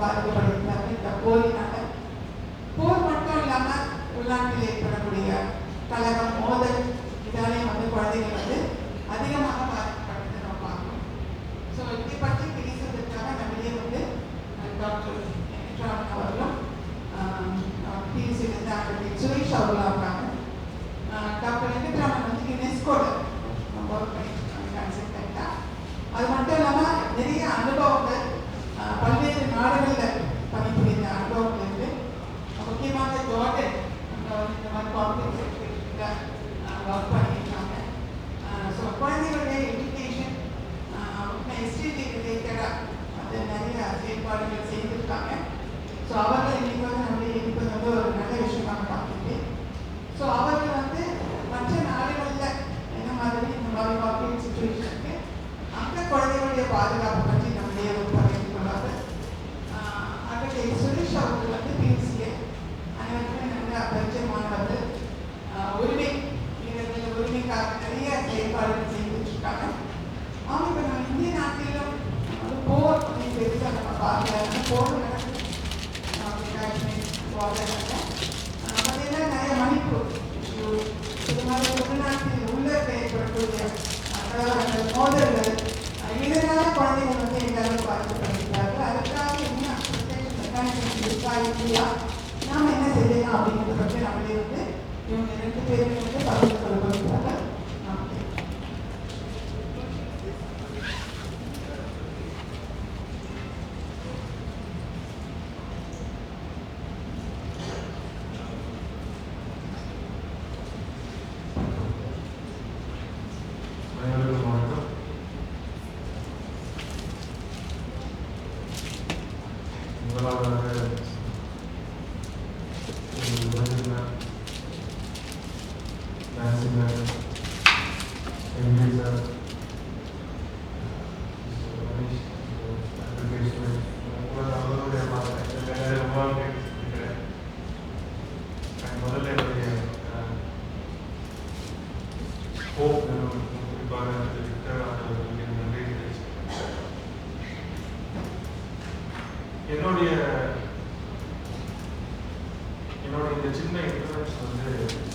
பாதிக்கப்படுகிறார்கள். இந்த போரினால போர் மட்டும் இல்லாமல் உள்நாட்டில் ஏற்படக்கூடிய கலகம், மோதல், இதாலே குழந்தைகள் அதிகமாக பாதிக்கப்படுறது நம்ம பார்க்கணும். ஸோ இதை பற்றி பேசுவதற்காக நம்மளே டாக்டர் வெங்கட்ராமன் அவர்களும் பிஎஸ்சியிலிருந்து ஆண்டர் சுரேஷ் அவர்களும் இருக்காங்க. டாக்டர் வெங்கட்ராமன் யுனெஸ்கோட ஒர்க் பண்ணியிருக்காங்க கன்சல்டண்ட்டாக. அது மட்டும் இல்லாமல் நிறைய அனுபவங்கள் பல்வேறு நாடுகளில் பணிபுரிந்த அனுபவங்கள் இருந்து முக்கியமாக ஜார்டன் இந்த மாதிரி காம்ப்ளெக்ஸ் எஜுகேஷனில் ஒர்க் பண்ணியிருக்காங்க. ஸோ குழந்தைகளுடைய எஜுகேஷன் எஸ்டிடி ரிலேட்டடாக அது நிறைய செயல்பாடுகள் செய்திருக்காங்க. ஸோ அவர்கள் இன்னைக்கு நம்முடைய இருப்பது ஒரு நல்ல விஷயமாக பார்த்துட்டு, ஸோ அவர்கள் மற்ற நாடுகளில் என்ன மாதிரி இந்த மாதிரி காம்ப்ளெக்ஸ் சிச்சுவேஷனுக்கு அந்த குழந்தைகளுடைய பாதுகாப்பு பற்றி நம்முடைய பகிர்ந்து கொள்ளாது. அங்கே சுரேஷ் அவர்கள் பிஎஸ்சியை அனைவருக்குமே நல்ல பரிச்சயமானவர். உரிமை வீரர்கள் உரிமைக்காக நிறைய செயல்பாடுகள் செய்துட்டு இருக்காங்க. அவங்க இப்போ நம்ம இந்திய நாட்டிலும் போர் அப்படின்னு பெருசாக நம்ம பார்க்கல. போர் நடக்குது பார்த்தீங்கன்னா நிறைய மணிப்பூர் இது மாதிரி உள்நாட்டில் உள்ள ஏற்படக்கூடிய மோதல்கள் இதனால குழந்தைகள் எல்லாரும் பாதிக்கப்படுகிறார்கள். அதற்காக என்ன மெக்கானிசம் இருக்கா இல்லையா, நாம் என்ன செய்யலாம் அப்படிங்கிறத பற்றி நம்மளே இவங்க 2 பேரும் பகிர்ந்து கொள்ள போகிறார்கள். என்னோட இந்த சின்ன இன்ட்ரடக்ஷன்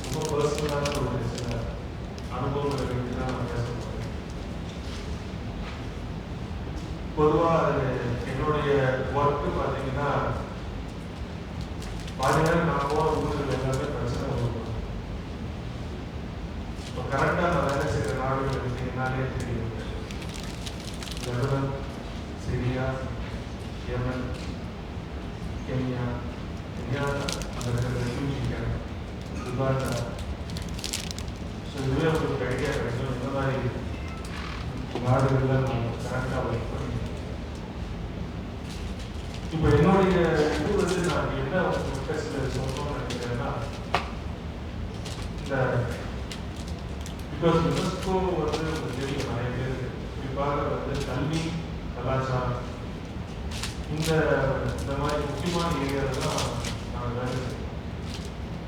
ரொம்ப பர்சனலான ஒரு சில அனுபவங்களை பற்றி தான் நான் பேச போகிறேன். பொதுவாக என்னுடைய ஒர்க்கு பார்த்தீங்கன்னா பாதி நேரம் நான் போகிற ஊர்கள் எல்லாமே பிரச்சனை வரும். இப்போ கரெக்டாக நான் வேலை செய்கிற நாடுகள் என்னாலே தெரியும். லெபனான், சிரியா, யமன், கென்யா, அந்த ரெஃப்யூஜி கேம்ப், உகாண்டா. ஸோ இதுவே உங்களுக்கு ஐடியா கிடைக்கும் இந்த மாதிரி நாடுகளில் நம்ம கரெக்டாக ஒர்க் பண்ணி. இப்போ என்னுடைய இது நான் என்ன ஃபோக்கஸில் சொல்லணும்னு நினைக்கிறேன்னா, இந்த பிகாஸ் யுனெஸ்கோ உங்களுக்கு தெரியும் நிறைய பேர் குறிப்பாக கல்வி, கலாச்சாரம் இந்த மாதிரி முக்கியமான ஏரியாவில் தான் நான் வேலை செய்வேன்.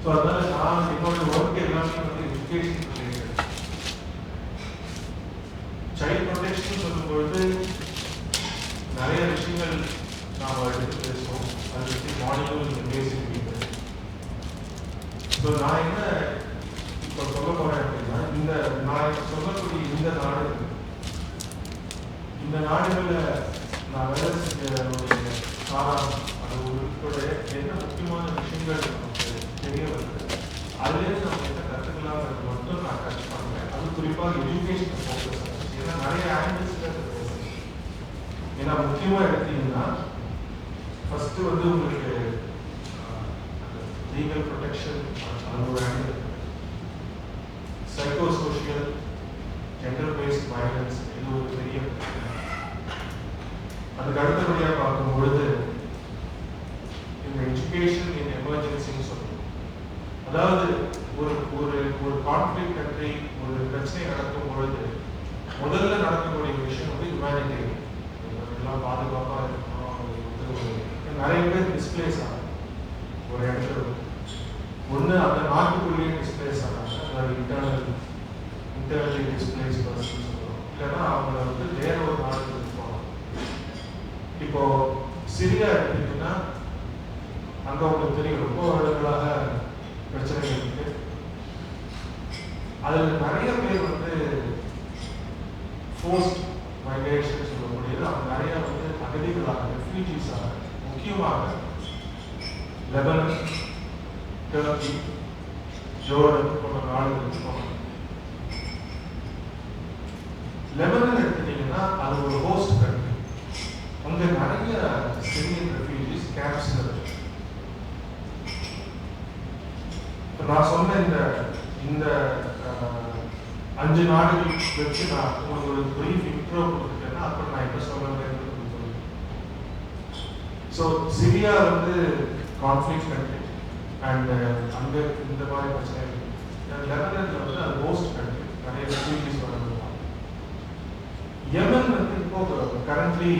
ஸோ அதனால் நான் என்னோட ஒர்க் எல்லாமே எஜுகேஷன் ரிலேட்டட். சைல்ட் ப்ரொடெக்ஷன் சொல்லும்பொழுது நிறைய விஷயங்கள் நாம் எடுத்து பேசுவோம். அதை பற்றி மாடியூல் பேசிக் வீட்டு. ஸோ நான் என்ன இப்போ சொல்ல போகிறேன் அப்படின்னா, நான் சொல்லக்கூடிய இந்த நாடுகளில் நான் வேலை செஞ்ச சாராம்சம், அது உட்பட என்ன முக்கியமான விஷயங்கள் நமக்கு தெரிய வருது, அதுலேருந்து நம்ம என்ன கற்றுக்கலாம்ன்றது மட்டும் நான் டச் பண்ணுறேன். அது குறிப்பாக எஜுகேஷன் ஃபோக்கஸ். ஏன்னா நிறைய ஆங்கிள்ஸில் ஏன்னா முக்கியமாக எடுத்தீங்கன்னா ஃபஸ்ட்டு உங்களுக்கு லீகல் ப்ரொடெக்ஷன், அது ஒரு angle. Psycho social, gender based violence, இது ஒரு பெரிய. அதுக்கு அடுத்தபடியாக பார்க்கும்பொழுது இந்த எஜுகேஷன் இன் எமர்ஜென்சின்னு சொல்லுவோம். அதாவது ஒரு கான்ஃப்ளிக்ட் கண்ட்ரி, ஒரு பிரச்சனை நடக்கும் பொழுது முதல்ல நடக்கக்கூடிய விஷயம் ஹியூமனிடேரியன். எல்லாம் பாதுகாப்பாக இருக்கணும். நிறைய பேர் டிஸ்பிளேஸ் ஆகும் ஒரு இடத்துல. ஒன்று அந்த நாட்டுக்குள்ளேயே டிஸ்பிளேஸ் ஆகிறாங்க, அதாவது இன்டர்னலி டிஸ்பிளேஸ் பர்சன் சொல்லுவோம். இல்லைன்னா அவங்க வேற ஒரு நாட்டுக்கு போகலாம். இப்போ சிரியா எடுத்தீங்கன்னா அங்க உங்களுக்கு தெரியும் ரொம்ப வருடங்களாக பிரச்சனைகள் இருக்கு. அதில் நிறைய பேர் வந்து ஃபோர்ஸ்ட் மைக்ரேஷன் சொல்லக்கூடியது, அவங்க நிறைய வந்து அகதிகளாக ரெஃப்யூஜிஸாக, முக்கியமாக லெபனன், டர்க்கி, ஜோர்டன் போன்ற நாடுகளுக்கு போனாங்க. லெபனன் எடுத்துட்டீங்கன்னா அது ஒரு ஹோஸ்ட் கண்ட்ரி. அங்க நிறைய சிரியன் ரெஃப்யூஜிஸ் கேம்ப்ஸ் இருக்கு. நான் சொன்ன இந்த 5 நாடுகள் வச்சு நான் உங்களுக்கு ஒரு பிரீஃப் இன்ட்ரோ கொடுத்துட்டேன்னா அப்புறம் நான் என்ன சொல்றேன். ஸோ சிரியா வந்து கான்ஃப்ளிக்ட் கண்ட்ரி அண்ட் அங்கே இந்த மாதிரி பிரச்சனை இருக்கு. லெபனன்ல வந்து அது ஹோஸ்ட் கண்ட்ரி, நிறைய ரெஃப்யூஜிஸ் வரலாம். யமன் வந்து இப்போ கரண்ட்லி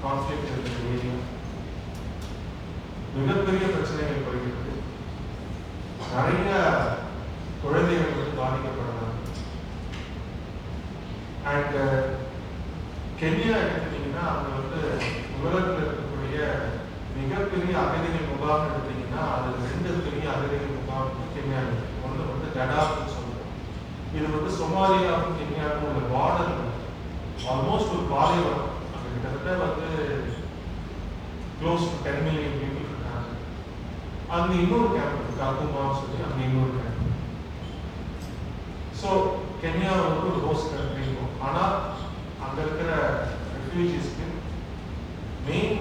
கான்ஃப்ளிக்ட் இருக்கிற ஏரியா, மிகப்பெரிய பிரச்சனைகள் வருகிறது. நிறைய குழந்தைகள் வந்து பாதிக்கப்படுறாங்க. அண்ட் கென்யா எடுத்துட்டீங்கன்னா அங்க வந்து உலகத்தில் இருக்கக்கூடிய மிகப்பெரிய அகதிகள் முகாம் எடுத்தீங்கன்னா அது 2 பெரிய அகதிகள் முகாம் கென்யா இருக்கு. ஒன்று வந்து டடாப்னு சொல்லுவோம். இது வந்து சொமாலியாவுக்கும் கென்யாவுக்கும் உள்ள பார்டர், ஆல்மோஸ்ட் ஒரு பாலைவனம். அங்க கிட்டத்தட்ட வந்து க்ளோஸ் டு 10 மில்லியன் பீப்புள் இருக்காங்க. அங்க இன்னொரு கேம்ப் இருக்கு, காக்குமான்னு சொல்லி அங்க இன்னொரு கேம்ப். ஸோ கென்யா வந்து ஒரு ஹோஸ்ட் கண்ட்ரி இருக்கும். ஆனால் அங்கே இருக்கிற ரெஃப்யூஜிஸ்க்கு மெயின்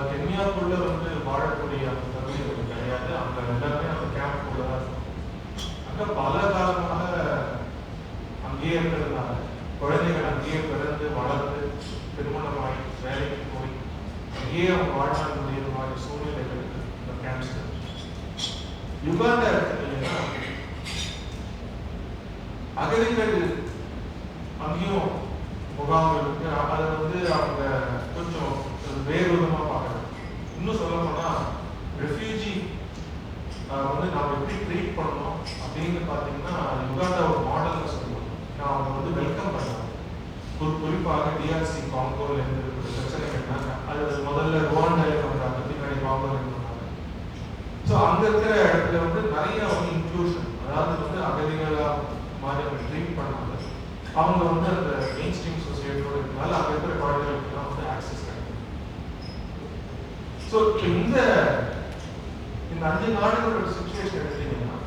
கென்யாக்குள்ள வந்து வாழக்கூடிய அந்த தகுதிகள் கிடையாது. அங்கே எல்லாருமே அந்த கேம்ப்குள்ள தான் இருக்கும். அங்கே பல காலமாக அங்கேயே இருக்கிறதுனால குழந்தைகள் அங்கேயே பிறந்து வளர்ந்து திருமணமாகி வேலைக்கு போய் அங்கேயே அவங்க வாழ்நாள் முடிகிற மாதிரி சூழ்நிலைகள் இந்த கேம்ப்ஸ். யுகாண்டா எடுத்துட்டீங்கன்னா அகதிகள் அங்கேயும் முகாம்கள் இருக்கு. அதை வந்து அவங்க கொஞ்சம் வேறு விதமாக பார்க்குறாங்க. இன்னும் சொல்ல போனால் ரெஃப்யூஜி வந்து நாம் எப்படி ட்ரீட் பண்ணணும் அப்படின்னு பார்த்தீங்கன்னா யுகாண்டா ஒரு மாடல்னு சொல்லுவோம். அவங்க வந்து வெல்கம் பண்ணாங்க. குறிப்பாக டிஆர்சி காங்கோவில் இருந்து பிரச்சனைகள்னாங்க. அது முதல்ல ருவாண்டாவில் பண்ணுறாங்க, பின்னாடி காங்கோவில் பண்ணாங்க. ஸோ அங்கே இருக்கிற இடத்துல வந்து நிறைய வந்து இன்க்ளூஷன், அதாவது வந்து அகதிகளாக மாதிரி அவங்க ட்ரீட் பண்ணாங்க. அவங்க வந்து அந்த மெயின் ஸ்ட்ரீம் சொசைட்டியோட இருக்கனால அங்கே இருக்கிற குழந்தைகளுக்குலாம் வந்து ஆக்சஸ் கிடைக்கும். ஸோ இந்த 5 நாடுகளோட சுச்சுவேஷன் எடுத்தீங்கன்னா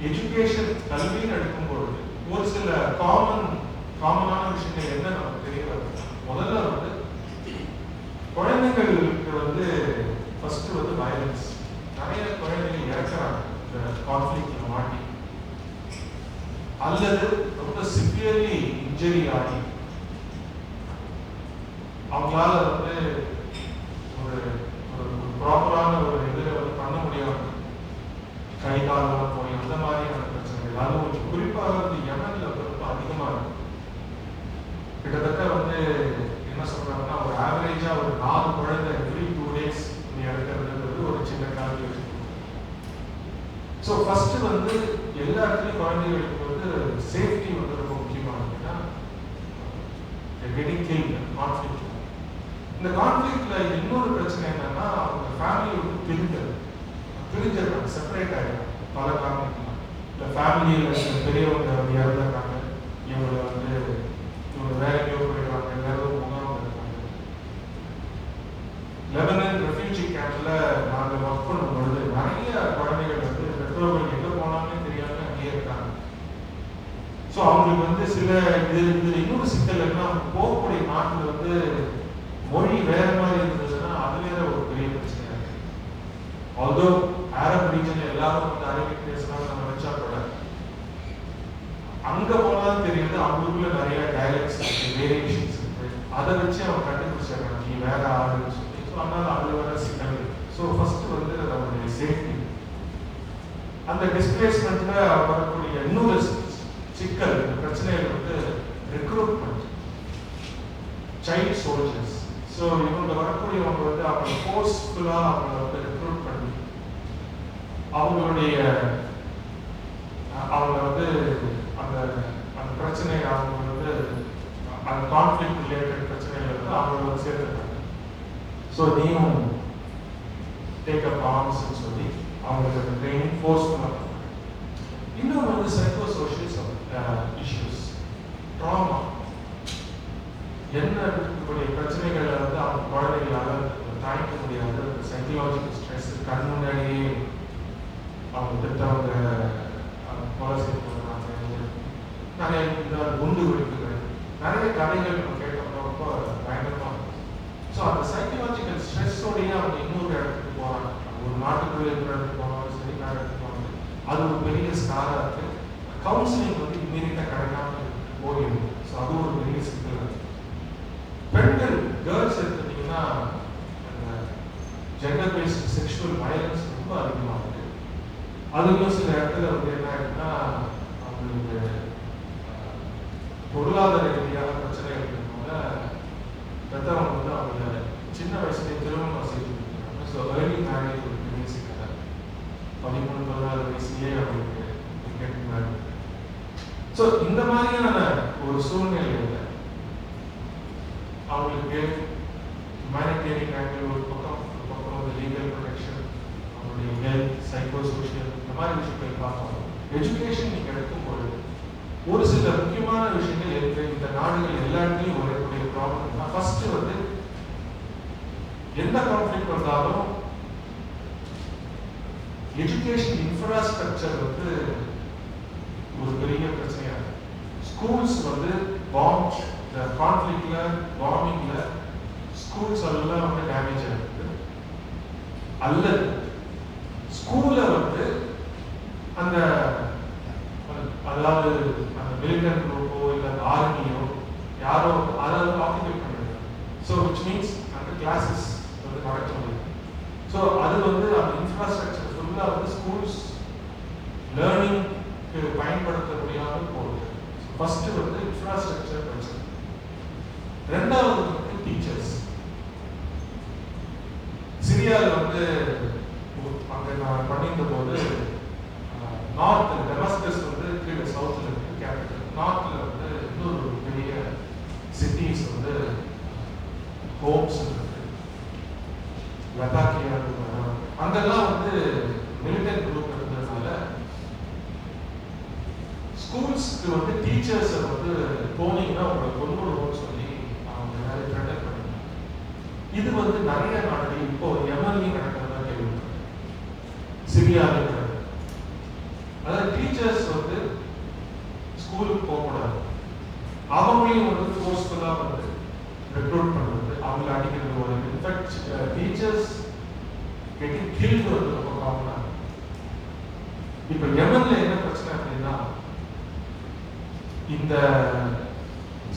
எஜுகேஷன் கல்வின்னு எடுக்கும்பொழுது ஒரு சில காமனான விஷயங்கள் என்ன நமக்கு தெரிய வருது. முதல்ல வந்து குழந்தைங்களுக்கு வந்து ஃபர்ஸ்ட் வந்து வயலன்ஸ். நிறைய குழந்தைகள் இறக்குறாங்க இந்த கான்ஃப்ளிக்ட்ல மாட்டி, அல்லது ரொம்ப சிவியர்லி இன்ஜரி ஆகி அவங்களால வந்து ஒரு ப்ராப்பரான ஒரு இதில் வந்து பண்ண முடியாது, கை காலெல்லாம் போய் அந்த மாதிரியான பிரச்சனைகள். அது குறிப்பாக வந்து யமன்ல ரொம்ப அதிகமாக இருக்கும். கிட்டத்தட்ட வந்து என்ன சொல்றாங்கன்னா ஒரு ஆவரேஜா ஒரு 4 குழந்தை எவ்ரி 2 days நீ எடுக்கிறது ஒரு சின்ன காலத்தில் இருக்கு. ஸோ ஃபர்ஸ்ட் வந்து எல்லா இடத்துலையும் குழந்தைகளுக்கு வந்து சேஃப்டி வந்து ரொம்ப முக்கியமானதுன்னா கெட்டிங் கில்ட் கான்ஃப்ளிக்ட். இந்த கான்ஃப்ளிக்ட்ல இன்னொரு பிரச்சனை என்னன்னா அவங்க ஃபேமிலி வந்து பிரிஞ்சிடறாங்க, செப்பரேட் ஆகிடும் பல காரணங்களால். இந்த ஃபேமிலியில் பெரியவங்க வந்து இறந்துடுறாங்க, இவங்க வந்து இவங்க வேற எங்கேயோ போயிடுறாங்க, வேற ஒரு முகாம் இருக்காங்க. லெபனன் ரெஃப்யூஜி கேம்ப்ல நாங்கள் ஒர்க் பண்ணும்பொழுது நிறைய குழந்தைகள் வந்து பெற்றோர்கள் எங்கே போனாலுமே தெரியாம அங்கேயே இருக்காங்க. ஸோ அவங்களுக்கு வந்து சில இதில் இன்னொரு சிக்கல் என்ன, அவங்க போகக்கூடிய நாட்டில் வந்து மொழி வேற மாதிரி இருந்ததுன்னா அது வேற ஒரு பெரிய பிரச்சனையா இருக்கு. ஆல்தோ அரபு ரீஜன் எல்லாரும் வந்து அரபிக் பேசுறாங்க நம்ம நினைச்சா கூட அங்க போனாலும் தெரியுது அவங்களுக்குள்ள நிறைய டயலக்ட்ஸ் இருக்கு, வேரியேஷன்ஸ் இருக்கு. அதை வச்சு அவங்க கண்டுபிடிச்சாங்க நீ வேற ஆளுன்னு சொல்லி. ஸோ அதனால அதுல வர சிக்கல். ஸோ ஃபர்ஸ்ட் வந்து நம்மளுடைய சேஃப்டி. அந்த டிஸ்பிளேஸ்மெண்ட்ல வரக்கூடிய இன்னொரு சிக்கல் பிரச்சனைகள் வந்து ரெக்ரூட்மெண்ட், சைல்ட் சோல்ஜர்ஸ். ஸோ இவங்க வரக்கூடியவங்க வந்து அவங்க ஃபோர்ஸ்ஃபுல்லாக அவங்களை வந்து ரெக்ரூட் பண்ணி அவங்களுடைய அவங்க வந்து அந்த அந்த பிரச்சனை அவங்க வந்து அந்த கான்ஃப்ளிக்ட் ரிலேட்டட் பிரச்சனைகள் வந்து அவங்கள வந்து சேர்த்துருக்காங்க. ஸோ நீயும் டேக் அப் ஆர்ம்ஸ்ன்னு சொல்லி அவங்களுக்கு அந்த ட்ரைனிங் ஃபோர்ஸ் பண்ணாங்க. இன்னொன்று வந்து சைக்கோ சோஷியல் இஷ்யூஸ், ட்ராமா, என்ன இருக்கக்கூடிய பிரச்சனைகளை வந்து அவங்க குழந்தைகளால் தாங்கிக்க முடியாது. சைக்கலாஜிக்கல் ஸ்ட்ரெஸ், கண் முன்னாடியே அவங்க திட்டவங்க கொலை செய்து போடுறாங்க, நிறைய இந்த குண்டு வெடிப்புகள், நிறைய கதைகள் நம்ம கேட்டோம்னா ரொம்ப பயங்கரமாக இருக்கும். ஸோ அந்த சைக்கலாஜிக்கல் ஸ்ட்ரெஸ்ஸோடையே அவங்க இன்னொரு இடத்துக்கு போகிறாங்க. ஒரு நாட்டுக்குள்ளே இருக்கிற இடத்துக்கு போனாலும் சரி, வேறு இடத்துக்கு போனாலும் அது ஒரு பெரிய ஸ்காராக இருக்குது. கவுன்சிலிங் வந்து இம்மீடியட்டாக கிடைக்காம போயிடுது. ஸோ அது ஒரு பெரிய சிக்கல் இருக்குது. பெண்கள், கேர்ள்ஸ் எடுத்துட்டீங்கன்னா அந்த ஜெண்டர் பேஸ்ட் செக்ஷுவல் வயலன்ஸ் ரொம்ப அதிகமாக இருக்குது. அதுவும் சில இடத்துல வந்து என்ன ஆகுதுன்னா அவங்களுக்கு பொருளாதார ரீதியான பிரச்சனைகள் இருக்கிறதுனால பெற்றவங்க வந்து அவங்க சின்ன வயசுலேயே திருமணம் செய்து கொடுக்குறாங்க. ஸோ ஏர்லி மேரேஜ் ஒரு பெரிய சிக்கல். 13-14 வயசுலேயே அவங்களுக்கு கெட்டிங் மேரேஜ். ஸோ இந்த மாதிரியான ஒரு சூழ்நிலையில் அவங்களுக்கு ஹியூமனிடேரியன் ஆங்கிள் ஒரு பக்கம் வந்து லீகல் ப்ரொடெக்ஷன், அவங்களுடைய ஹெல்த், சைக்கோ சோஷியல், இந்த மாதிரி விஷயங்கள் பார்க்கணும். எஜுகேஷன் நீங்கள் எடுக்கும்போது ஒரு சில முக்கியமான விஷயங்கள் இருக்கு. இந்த நாடுகள் எல்லா இடத்துலையும் வரக்கூடிய ப்ராப்ளம் தான். ஃபர்ஸ்ட் வந்து எந்த கான்ஃப்ளிக்ட் வந்தாலும் எஜுகேஷன் இன்ஃப்ராஸ்ட்ரக்சர் வந்து ஒரு பெரிய பிரச்சனையாக இருக்கு. ஸ்கூல்ஸ் வந்து பாம்ப், இந்த கான்ஃப்ளிக்ட்ல பாம்பிங்ல ஸ்கூல்ஸ் எல்லாம் வந்து டேமேஜ் ஆகிருக்கு. அல்லது ஸ்கூல்ல வந்து அந்த அதாவது அந்த மிலிட்டரி குரூப்போ இல்லை அந்த ஆர்மியோ யாரோ அதை ஆக்குபை பண்ணுறாங்க. ஸோ விச் மீன்ஸ் அந்த கிளாஸஸ் வந்து நடக்க முடியும். ஸோ அது வந்து அந்த இன்ஃப்ராஸ்ட்ரக்சர் ஃபுல்லாக வந்து ஸ்கூல்ஸ் லேர்னிங்க்கு பயன்படுத்த முடியாமல் போகுது. ஃபர்ஸ்ட் வந்து இன்ஃப்ராஸ்ட்ரக்சர் பிரச்சனை. ரெண்டாவது வந்து டீச்சர்ஸ். சிரியாவில் வந்து அங்கே நான் பண்ணியிருந்த போது நார்த் டெமஸ்கஸ் வந்து கீழே சவுத்தில் இருக்கு கேபிட்டல். நார்த்தில் வந்து இன்னொரு பெரிய சிட்டிஸ் வந்து ஹோம்ஸ் இருக்கு, லதாக்கியா, அங்கெல்லாம் வந்து மிலிட்டரி குரூப் இருந்ததுனால ஸ்கூல்ஸ்க்கு வந்து டீச்சர்ஸை வந்து போனீங்கன்னா உங்களை கொண்டுடுவோம்னு சொல்லி அவங்க நிறைய த்ரெட்டன் பண்ணிருக்காங்க. இது வந்து நிறைய நாடுகள் இப்போ எம்எல்ஏ நடக்கிறதா கேள்விப்பட்டேன். சிரியாவில் அதாவது டீச்சர்ஸ் வந்து ஸ்கூலுக்கு போகக்கூடாது, அவங்களையும் வந்து ஃபோர்ஸ்ஃபுல்லாக வந்து ரெக்ரூட் பண்ணுறது, அவங்களை அடிக்கிறது. ஒரு இன்ஃபேக்ட் டீச்சர்ஸ் கெட்டிங் கில்ட் வந்து ரொம்ப காமனாக. இப்போ எமன்ல என்ன பிரச்சனை அப்படின்னா இந்த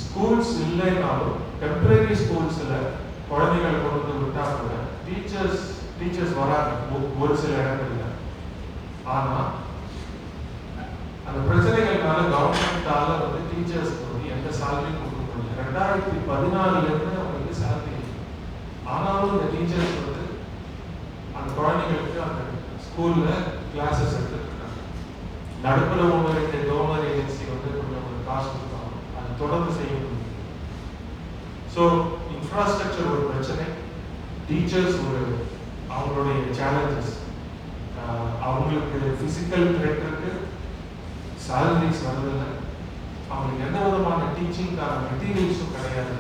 ஸ்கூல்ஸ் இல்லைனாலும் டெம்பரரி ஸ்கூல்ஸில் குழந்தைகளை கொண்டு வந்து விட்டா கூட டீச்சர்ஸ் வராங்க ஒரு சில இடங்கள்ல. ஆனால் அந்த பிரச்சனைகள்னால கவர்மெண்டால வந்து டீச்சர்ஸ்க்கு வந்து எந்த சேலரியும் கொடுக்க முடியல. 2014 அவங்களுக்கு சேலரி இருக்கு. ஆனாலும் இந்த டீச்சர்ஸ் வந்து அந்த குழந்தைங்களுக்கு அந்த ஸ்கூல்ல கிளாஸஸ் எடுத்துட்டு இருக்காங்க. நடுப்புற ஒன்று டோனர் ஏஜென்சி வந்து கொஞ்சம் காசு கொடுத்தாங்க, அது தொடர்ந்து செய்ய முடியும். ஸோ இன்ஃப்ராஸ்ட்ரக்சர் ஒரு பிரச்சனை, டீச்சர்ஸ் ஒரு அவங்களுடைய சேலஞ்சஸ். அவங்களுக்கு பிசிக்கல் த்ரெட் இருக்கு, சாலரிஸ் வருதில்லை, அவங்களுக்கு எந்த விதமான டீச்சிங்கான மெட்டீரியல்ஸும் கிடையாது.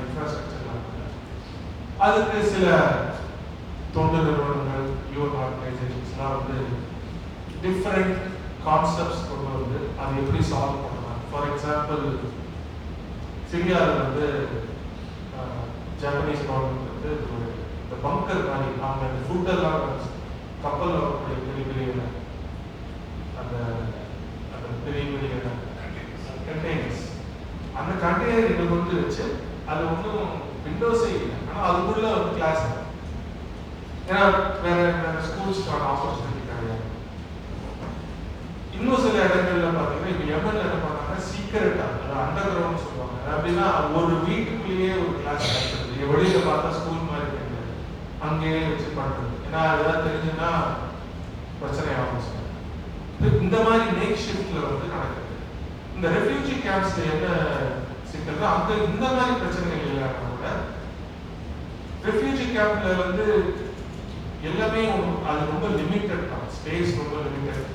இன்ஃப்ராஸ்ட்ரக்சர்லாம் அதுக்கு சில தொண்டு நிறுவனங்கள், யூஎன் ஆர்கனைசேஷன்ஸ்லாம் வந்து டிஃப்ரெண்ட் கான்செப்ட்ஸ் கொண்டு வந்து அதை எப்படி சால்வ் பண்ணலாம். ஃபார் எக்ஸாம்பிள் சிரியாவில் வந்து ஜப்பனீஸ் கவர்மெண்ட் வந்து இந்த பங்கர் மாதிரி அவங்க அந்த ஃபுட்டெல்லாம் கப்பலில் வரக்கூடிய பெரிய பெரிய அந்த பெரிய பெரிய கண்டெய்னர்ஸ், அந்த கண்டெய்னர் இதை கொண்டு வச்சு அது ஒன்றும் விண்டோஸே இல்லை, ஆனால் அதுக்குள்ள வந்து கிளாஸ். ஏன்னா வேற ஸ்கூல்ஸ்க்கான ஆப்பர்ச்சுனிட்டி கிடையாது. இன்னும் சில இடங்கள்ல பார்த்தீங்கன்னா இப்போ எம்எல்ஏ என்ன பண்ணாங்கன்னா சீக்கிரட்டா, அது அண்டர் கிரவுண்ட் சொல்லுவாங்க. அப்படின்னா ஒரு வீட்டுக்குள்ளேயே ஒரு கிளாஸ் நடக்குது, வெளியில பார்த்தா ஸ்கூல் மாதிரி கிடையாது, அங்கேயே வச்சு பண்றது. ஏன்னா அதெல்லாம் தெரிஞ்சுன்னா பிரச்சனை ஆகும். இந்த மாதிரி மேக் ஷிஃப்ட்ல வந்து நடக்குது. இந்த ரெஃப்யூஜி கேம்ப்ஸ்ல என்ன சிக்கல் தான். அங்கே இந்த மாதிரி பிரச்சனைகள் இல்லைன்னா கூட ரெஃப்யூஜி கேம்ப்ல வந்து எல்லாமே அது ரொம்ப லிமிட்டட் தான். ஸ்பேஸ் ரொம்ப லிமிட்டட்,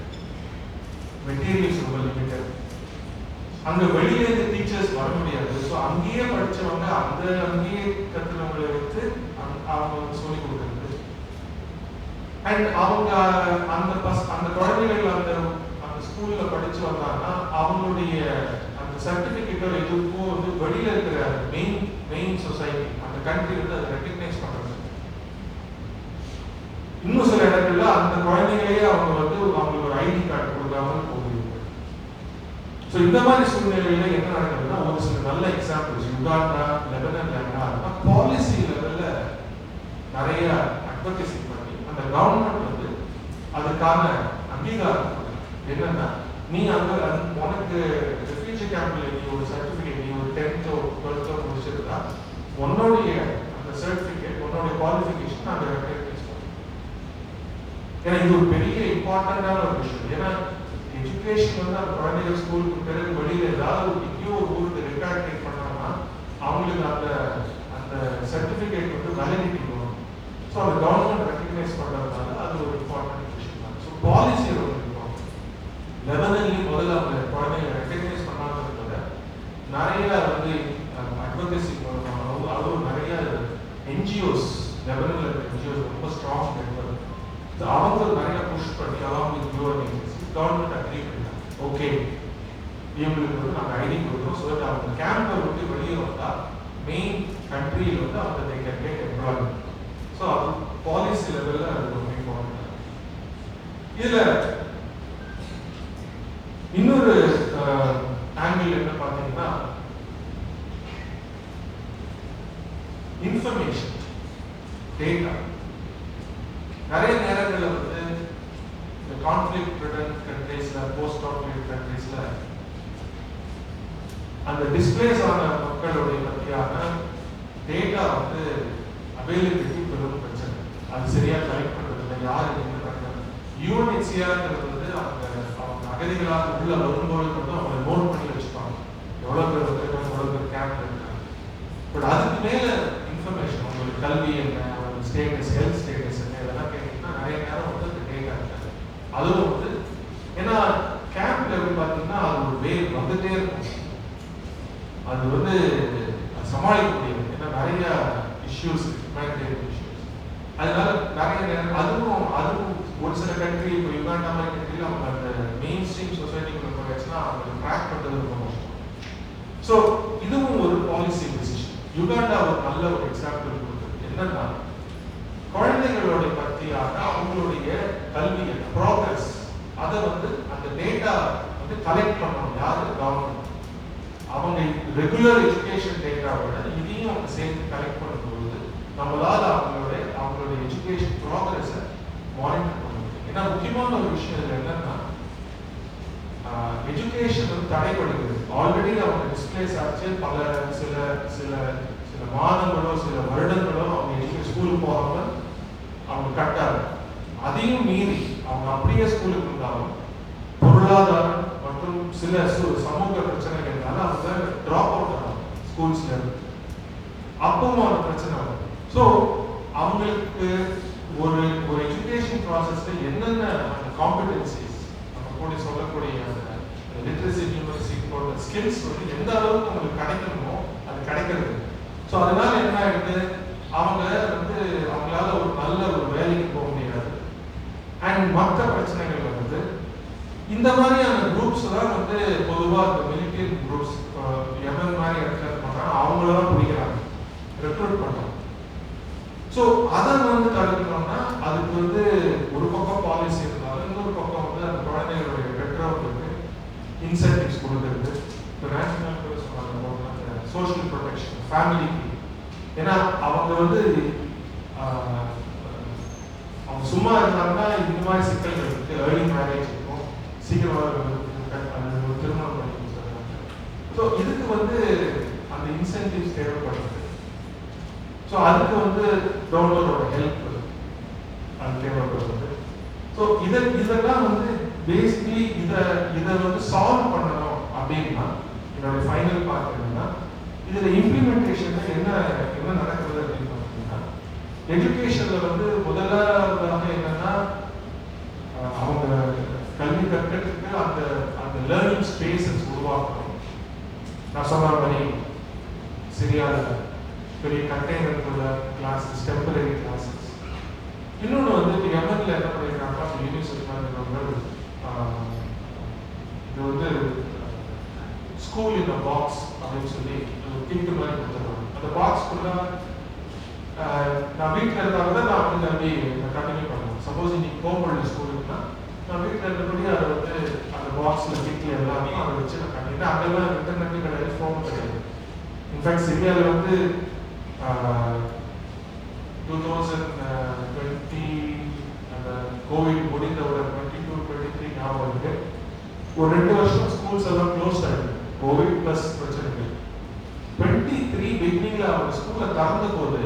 மெட்டீரியல்ஸ் ரொம்ப லிமிட்டட். அங்க வெளியில இருந்து டீச்சர்ஸ் வர முடியாது. ஸோ அங்கேயே படிச்சவங்க அங்கேயே கத்துறவங்களை வைத்து அவங்க வந்து சொல்லிக் கொடுக்குறது. அண்ட் அவங்க அந்த குழந்தைகள் அந்த ஸ்கூல்ல படிச்சு வந்தாங்கன்னா அவங்களுடைய அந்த சர்டிபிகேட்டோ எதுக்கும் வந்து வெளியில இருக்கிற மெயின் சொசைட்டி அந்த கண்ட்ரி வந்து அதை ரெக்கக்னைஸ் பண்றது. இன்னும் சில இடங்கள்ல அந்த குழந்தைங்களே அவங்க வந்து அவங்களுக்கு ஒரு ஐடி கார்டு கொடுக்காம போகுது. ஸோ இந்த மாதிரி சூழ்நிலையில என்ன நடக்குதுன்னா ஒரு சில நல்ல எக்ஸாம்பிள்ஸ் யுகாண்டா, லெபனான்ல பாலிசி லெவல்ல நிறைய அட்வொகேசி பண்ணி அந்த கவர்மெண்ட் வந்து அதுக்கான அங்கீகாரம் என்னன்னா நீ அங்க உனக்கு ரெஃப்யூஜி கேம்ப்ல நீ ஒரு சர்டிபிகேட், நீ ஒரு 10th or 12th முடிச்சிருந்தா உன்னுடைய அந்த சர்டிபிகேட் உன்னுடைய குவாலிஃபிகேஷன் அந்த ரெக்கக்னைஸ் பண்ணும். ஏன்னா இது ஒரு பெரிய இம்பார்ட்டன்டான ஒரு விஷயம். ஏன்னா எஜுகேஷன் வந்து அந்த குழந்தைகள் ஸ்கூலுக்கு பிறகு வெளியில ஏதாவது எங்கேயோ ஒரு ஊருக்கு ரெக்கார்ட் பண்ணாங்கன்னா அவங்களுக்கு அந்த சர்டிபிகேட் வந்து வேலிடிட்டி வரும். ஸோ அந்த கவர்மெண்ட் ரெக்கக்னைஸ் பண்றதுனால அது ஒரு இம்பார்ட்டன்ட் விஷயம் தான். ஸோ பாலிசி ரொம்ப இம்பார்ட்டன்ட். லெபனன்லயும் முதல்ல அவங்க குழந்தைகளை ரெக்கக்னைஸ் பண்ணாதது நிறைய வந்து அட்வொகேசி அதுவும் நிறைய என்ஜிஓஸ் லெபனன்ல என்ஜிஓஸ் ரொம்ப ஸ்ட்ராங் நெட்வொர்க். அவங்க நிறைய புஷ் பண்ணி அவங்க கவர்மெண்ட் அக்ரி பண்ணிட்டாங்க. ஓகே இவங்களுக்கு வந்து நாங்கள் ஐடி கொடுக்குறோம். ஸோ தட் அவங்க கேம்பை விட்டு வெளியே வந்தால் மெயின் கண்ட்ரியில் வந்து அவங்க they can get employment. So அது பாலிசி லெவலில் அது ரொம்ப இம்பார்ட்டன்ட். இதில் இன்னொரு ஆங்கிள் என்ன பார்த்தீங்கன்னா இன்ஃபர்மேஷன் டேட்டா. நிறைய நேரங்களில் வந்து கான்ஃப்ளிக்ட் ரிட்டன் கண்ட்ரீஸ்ல, போஸ்ட் கான்ஃப்ளிக்ட் கண்ட்ரீஸ்ல அந்த டிஸ்பிளேஸ் ஆன மக்களுடைய பற்றியான டேட்டா வந்து அவைலபிலிட்டி பெரும் பிரச்சனை. அது சரியா கலெக்ட் பண்றது இல்லை. யார் என்ன பண்றாங்க? யூஎன்ஹெச்சிஆர்ங்கிறது வந்து அவங்க அகதிகளாக உள்ள வரும்போது வந்து அவங்க நோட் பண்ணி வச்சுப்பாங்க எவ்வளவு பேர் வந்திருக்காங்க, எவ்வளவு பேர் கேம்ப்ல இருக்காங்க. பட் அதுக்கு மேல இன்ஃபர்மேஷன் அவங்களுக்கு கல்வி என்ன, அவங்களுக்கு ஸ்டேட்டஸ், ஹெல்த் ஸ்டேட்டஸ் என்ன, இதெல்லாம் கேட்டீங்கன்னா நிறைய நேரம் வந்து அந்த டேட்டா இருக்காது. அதுவும் வந்து ஏன்னா கேம்ப்ல எப்படி பார்த்தீங்கன்னா அது ஒரு வேவ் வந்துட்டே இருக்கும். அது வந்து சமாளிக்க முடியாது. ஏன்னா நிறைய இஷ்யூஸ், ஹியூமனிடேரியன் இஷ்யூஸ். அதனால நிறைய நேரம் அதுவும் ஒரு சில கண்ட்ரி, இப்போ யுகாண்டா மாதிரி கண்ட்ரியில் அவங்க அந்த மெயின் ஸ்ட்ரீம் சொசைட்டிக்குள்ள போயாச்சுன்னா அவங்க ட்ராக் பண்ணுறது ரொம்ப கஷ்டம். ஸோ இதுவும் ஒரு பாலிசி டிசிஷன். யுகாண்டா ஒரு நல்ல ஒரு எக்ஸாம்பிள் கொடுக்குது. என்னன்னா குழந்தைகளோட பற்றியாக அவங்களுடைய கல்வி ப்ராக்ரஸ் அதை வந்து அந்த டேட்டா வந்து கலெக்ட் பண்ணணும். யாரு? கவர்மெண்ட். அவங்க ரெகுலர் எஜுகேஷன் டேட்டாவோட இதையும் அவங்க சேர்த்து கலெக்ட் பண்ணும்போது நம்மளால அவங்களுடைய எஜுகேஷன் ப்ராக்ரஸை மானிட்டர் பண்ண முடியும். ஏன்னா முக்கியமான ஒரு விஷயம் இதில் என்னன்னா எஜுகேஷன் வந்து தடைபடுகிறது. ஆல்ரெடி அவங்க டிஸ்பிளேஸ் ஆச்சு. சில மாதங்களோ சில வருடங்களோ அவங்க ஸ்கூலுக்கு போகாம அவங்க கட்டாரு. அதையும் மீறி அவங்க அப்படியே ஸ்கூலுக்கு இருந்தாலும் பொருளாதாரம் மற்றும் சில சமூக பிரச்சனைகள்னால அவங்க டிராப் அவுட் ஆகும் ஸ்கூல்ஸ்ல இருந்து. அப்பவும் அந்த பிரச்சனை வரும். ஸோ அவங்களுக்கு ஒரு எஜுகேஷன் ப்ராசஸ்ல என்னென்ன காம்படென்சிஸ் நம்ம கூட சொல்லக்கூடிய அந்த லிட்ரஸி, நியூமரசி போன்ற ஸ்கில்ஸ் வந்து எந்த அளவுக்கு அவங்களுக்கு கிடைக்கணுமோ அது கிடைக்கிறது. ஸோ அதனால என்ன ஆயிடுது, அவங்க வந்து அவங்களால ஒரு நல்ல ஒரு வேலைக்கு போக முடியாது. அண்ட் மற்ற பிரச்சனைகள் வந்து இந்த மாதிரியான குரூப்ஸ் தான் வந்து பொதுவாக இந்த மிலிட்டரி குரூப்ஸ் எவன் மாதிரி இடத்துல பண்றாங்க அவங்களதான் பிடிக்கிறாங்க, ரெக்ரூட் பண்றாங்க. ஸோ அதை வந்து தடுக்கணும்னா அதுக்கு வந்து ஒரு பக்கம் பாலிசி இருந்தாலும் இன்னொரு பக்கம் வந்து அந்த குழந்தைகளுடைய பெற்றோர்களுக்கு இன்சென்டிவ்ஸ் கொடுக்குறது. இப்போ நேஷனல் சோஷியல் ப்ரொடெக்ஷன், ஃபேமிலிக்கு. ஏன்னா அவங்க வந்து அவங்க சும்மா இருந்தாங்கன்னா இந்த மாதிரி சிக்கல்கள் இருக்கு. ஏர்லி மேரேஜ் இருக்கும், சீக்கிரமாக திருமணம் பண்ணி கொடுத்துருக்காங்க. ஸோ இதுக்கு வந்து அந்த இன்சென்டிவ்ஸ் தேவைப்படுது. ஸோ அதுக்கு வந்து கவர்மெண்டோட ஹெல்ப் அது தேவைப்படுது. ஸோ இதெல்லாம் வந்து பேசிக்கலி இதை வந்து சால்வ் பண்ணணும் அப்படின்னா என்னோட ஃபைனல் பார்ட் என்னன்னா இதில் இம்ப்ளிமெண்டேஷன் என்ன என்ன நடக்குது அப்படின்னு பார்த்தீங்கன்னா, எஜுகேஷனில் வந்து முதலாவதாக என்னன்னா அவங்க கல்வி கற்கிறதுக்கு அந்த அந்த லேர்னிங் ஸ்பேசஸ் உருவாக்கணும். நான் சொன்ன மாதிரி சரியாக பெரிய கண்டெய்னருக்குள்ள கிளாஸஸ், டெம்பரரி கிளாஸஸ். இன்னொன்று வந்து இப்போ எம்எல்ஏ என்ன பண்ணியிருக்காங்கன்னா, யூனிவர்சிட்டி இது வந்து ஸ்கூல் இன் பாக்ஸ் அப்படின்னு சொல்லி கிட்டு மாதிரி கொடுத்துருவாங்க. அந்த பாக்ஸ்க்குள்ள நான் வீட்டில் இருந்தாலும் தான் நான் வந்து நம்பி கண்டினியூ பண்ணுவேன். சப்போஸ் இன்னைக்கு கோம்பல்ல ஸ்கூல் இருக்குன்னா நான் வீட்டில் இருந்தபடி அதை வந்து அந்த பாக்ஸில் கிட்டில் எல்லாமே அதை வச்சு நான் கண்டிப்பாக அங்கெல்லாம் இன்டர்நெட்டு கிடையாது, ஃபோன் கிடையாது. இன்ஃபேக்ட் சிரியாவில் வந்து 2020 அந்த கோவிட் முடிந்த ஒரு 22-23 ஞாபகம் இருக்கு. ஒரு 2 வருஷம் ஸ்கூல்ஸ் எல்லாம் க்ளோஸ் ஆகிடுது, கோவிட் ப்ளஸ் பிரச்சனைகள். 23 பிகினிங்ல அவங்க ஸ்கூல்ல திறந்த போது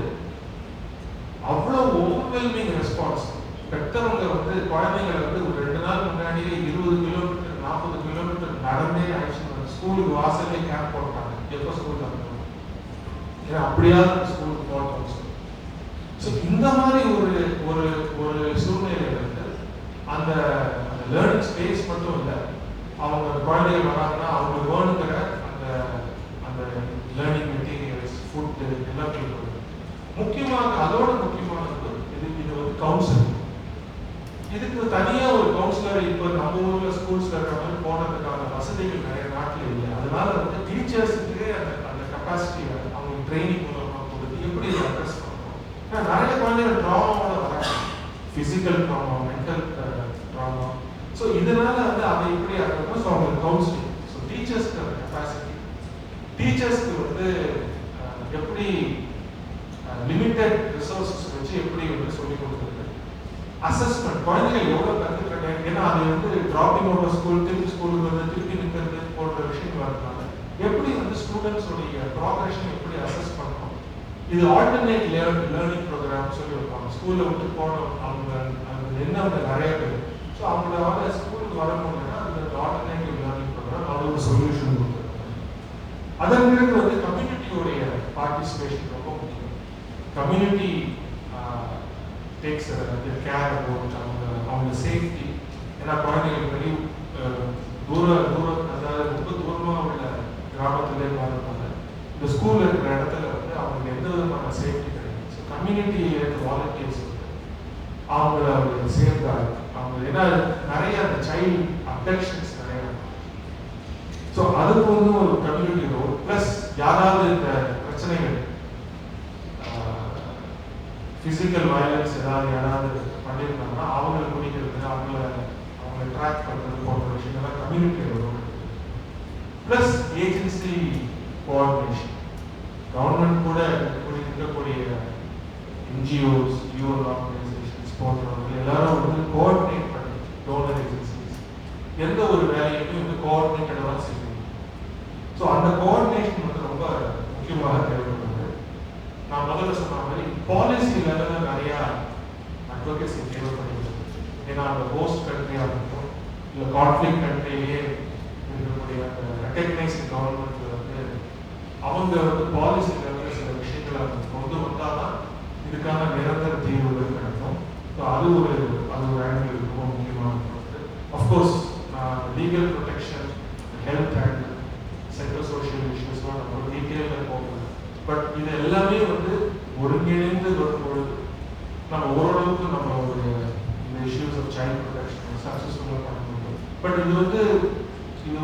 அவ்வளோ ஓவர்வெல்மிங் ரெஸ்பான்ஸ். பெற்றவங்க வந்து குழந்தைங்களை வந்து ஒரு 2 நாள் முன்னாடியே 20 கிலோமீட்டர் 40 கிலோமீட்டர் நடந்தே ஆயிடுச்சு ஸ்கூலுக்கு வாசலே கேம்ப் போட்டாங்க. எப்போ ஸ்கூல் திறக்கணும், ஏன்னா அப்படியாவது ஸ்கூலுக்கு போட்டோம். ஸோ இந்த மாதிரி ஒரு ஒரு ஒரு சூழ்நிலையில இருந்து அந்த லேர்னிங் ஸ்பேஸ் மட்டும் இல்லை, அவங்க குழந்தைகள் வராங்கன்னா அவங்களுக்கு வேணுங்கிற அந்த அந்த லேர்னிங் மெட்டீரியல்ஸ், ஃபுட்டு எல்லாத்தையும் முக்கியமாக அதோட முக்கியமானது இது வந்து கவுன்சிலிங். இதுக்கு தனியாக ஒரு கவுன்சிலர் இப்போ நம்ம ஊரில் ஸ்கூல்ஸில் இருக்கிற மாதிரி போனதுக்கான வசதிகள் நிறைய நாட்டில் இல்லை. அதனால வந்து டீச்சர்ஸுக்கு அந்த அந்த கெப்பாசிட்டியை அவங்களுக்கு ட்ரைனிங் மூலமாக கொடுத்து எப்படி இதை அட்ரஸ் பண்ணணும். ஏன்னா நிறைய குழந்தைகள் ட்ராமாவோட வராங்க, physical drama, mental drama. So இதனால வந்து அதை எப்படி ஆகணும். ஸோ அவங்களுக்கு கவுன்சிலிங், ஸோ டீச்சர்ஸ்க்கு அந்த கெப்பாசிட்டி, டீச்சர்ஸ்க்கு வந்து எப்படி லிமிட்டட் ரிசோர்ஸஸ் வச்சு எப்படி வந்து சொல்லிக் கொடுக்குறது, அசஸ்மெண்ட், குழந்தைகள் எவ்வளோ கற்றுக்கிறாங்க. ஏன்னா அது வந்து ட்ராப்பிங் அவுட் ஆஃப் ஸ்கூல், திருப்பி ஸ்கூலுக்கு வந்து திருப்பி நிற்கிறது போன்ற விஷயங்கள் வரதுனால எப்படி வந்து ஸ்டூடெண்ட்ஸோடைய ப்ராக்ரெஷன் எப்படி அசஸ் பண்ணணும். இது ஆல்டர்னேட் லேர்னிங் ப்ரோக்ராம் சொல்லி வைப்பாங்க. ஸ்கூலில் விட்டு போனோம் அவங்க என்ன அவங்க நிறைய பேர். ஸோ அவங்களால ஸ்கூலுக்கு வர முடியலன்னா அந்த ஆல்டர்னேட்டிவ் லேர்னிங் ப்ரோக்ராம் அது ஒரு சொல்யூஷன் கொடுத்துருக்காங்க. அதன் பிறகு வந்து கம்யூனிட்டியோடைய பார்ட்டிசிபேஷன் ரொம்ப முக்கியம். கம்யூனிட்டி டேக்ஸ் கேர் அபவுட் அவங்க சேஃப்டி. ஏன்னா குழந்தைகள் பெரிய தூரம் அதாவது ரொம்ப தூரமாக உள்ள கிராமத்திலே பார்த்துப்பாங்க. இந்த ஸ்கூலில் இருக்கிற இடத்துல வந்து அவங்களுக்கு எந்த விதமான சேஃப்டி கிடையாது. ஸோ கம்யூனிட்டி வாலண்டியர்ஸ் வந்து அவங்கள சேர்ந்தாங்க. அவங்க ஏன்னா நிறைய அந்த சைல்டு அப்டக்ஷன்ஸ் நிறைய. ஸோ அதுக்கு வந்து ஒரு கம்யூனிட்டி ரோல் ப்ளஸ் யாராவது இந்த பிரச்சனைகள் ஃபிசிக்கல் வயலன்ஸ் ஏதாவது யாராவது பண்ணியிருந்தாங்கன்னா அவங்களை பிடிக்கிறது, அவங்கள ட்ராக் பண்ணுறது போன்ற விஷயங்கள்லாம் community role. Plus agency coordination, government கூட இருக்கக்கூடிய என்ஜிஓஸ், யூஎன் ஆர்கனைசேஷன்ஸ் போன்றவர்கள் எல்லாரும் வந்து கோஆர்டினேட் பண்ணி டோனர் ஏஜென்சிஸ் எந்த ஒரு வேலையுமே வந்து கோஆர்டினேட்டடாக தான் செய்யணும். ஸோ அந்த கோஆர்டினேஷன் வந்து ரொம்ப முக்கியமாக தேவைப்படுது. நான் முதல்ல சொன்ன மாதிரி பாலிசி லெவலில் நிறையா அட்வொகேசி தேவைப்படுகிறது. ஏன்னா அந்த ஹோஸ்ட் கண்ட்ரியாக இருக்கட்டும் இல்லை கான்ஃப்ளிக்ட் கண்ட்ரிலேயே இருக்கக்கூடிய அந்த ரெக்கக்னைஸ்ட் கவர்மெண்ட் வந்து அவங்க வந்து பாலிசி லெவலில் சில விஷயங்களை கொண்டு வந்தால் தான் இதுக்கான நிரந்தர தீர்வுகள் கிடைக்கும். ஸோ அது ஒரு ஆங்கிள் ரொம்ப முக்கியமானது. Of course legal protection, health and psycho social இஷ்யூஸ்லாம் நம்ம ஒரு டீட்டெயிலில் போகணும். பட் இது எல்லாமே வந்து ஒருங்கிணைந்து வரும்பொழுது நம்ம ஓரளவுக்கு நம்ம ஒரு இந்த இஷ்யூஸ் ஆஃப் சைல்ட் ப்ரொடெக்ஷன் சக்ஸஸ்ஃபுல்லாக பண்ண முடியும். பட் இது வந்து இது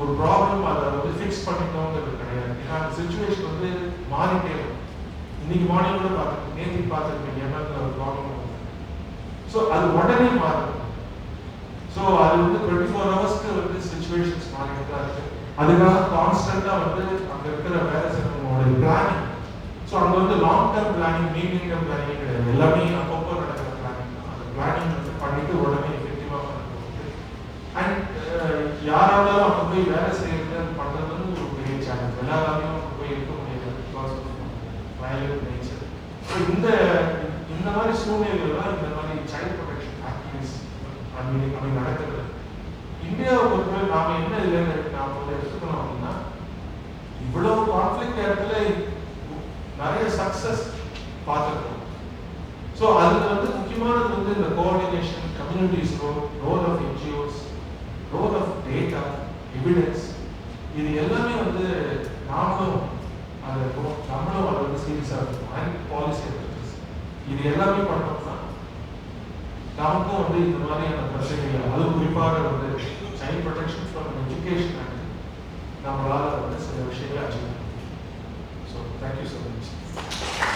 ஒரு ப்ராப்ளம் அதை வந்து ஃபிக்ஸ் பண்ணிட்டோங்கிறது கிடையாது. ஏன்னா அந்த சுச்சுவேஷன் வந்து மாறிட்டே இருக்கும். இன்னைக்கு மார்னிங் கூட பார்த்துருக்கேன், நேற்று பார்த்துருக்கேன், எனக்கு ஒரு ப்ராப்ளம். ஸோ அது உடனே மாறும். ஸோ அது வந்து 24 ஹவர்ஸ்க்கு வந்து சுச்சுவேஷன்ஸ் மாறிட்டு தான் இருக்கு. அதுக்காக கான்ஸ்டன்ட்டாக வந்து அங்கே இருக்கிற வேலை செய்யறவங்களோட பிளானிங். ஸோ அங்கே வந்து long term planning, medium term planning கிடையாது, எல்லாமே அப்பப்போ நடக்கிற பிளானிங் தான். அந்த பிளானிங் வந்து பண்ணிட்டு உடனே எஃபெக்டிவாக பண்ணுறது. அண்ட் யாராலும் அங்கே போய் வேலை செய்யறது பண்ணுறதுன்னு ஒரு பெரிய சேலஞ்ச். எல்லாராலையும் அங்கே போய் இருக்க முடியாது, because of violent nature. So இந்த மாதிரி சூழ்நிலைகள்லாம் இந்த மாதிரி சைல்ட் ப்ரொடெக்ஷன் ஆக்டிவிட்டிஸ் அப்படி நடக்கிறது. இந்தியாவை பொறுத்தவரை நாம் என்ன இதில் நாம் வந்து எடுத்துக்கணும் அப்படின்னா, இவ்வளோ கான்ஃப்ளிக்ட் இடத்துல நிறைய சக்ஸஸ் பார்த்துருக்கோம். ஸோ அதில் வந்து முக்கியமானது வந்து இந்த coordination, communities role of NGOs, role of data, evidence, இது எல்லாமே வந்து நாமளும் அதை நம்மளும் அதை வந்து சீரியஸாக இருக்கும். அண்ட் பாலிசி அட்வைசர்ஸ் இது எல்லாமே பண்ணோம்னா நமக்கும் வந்து இந்த மாதிரியான பிரச்சனைகள், அது குறிப்பாக வந்து child protection from education act நம்மளால் வந்து சில விஷயங்களை அச்சீவ் பண்ண முடியும். So thank you so much.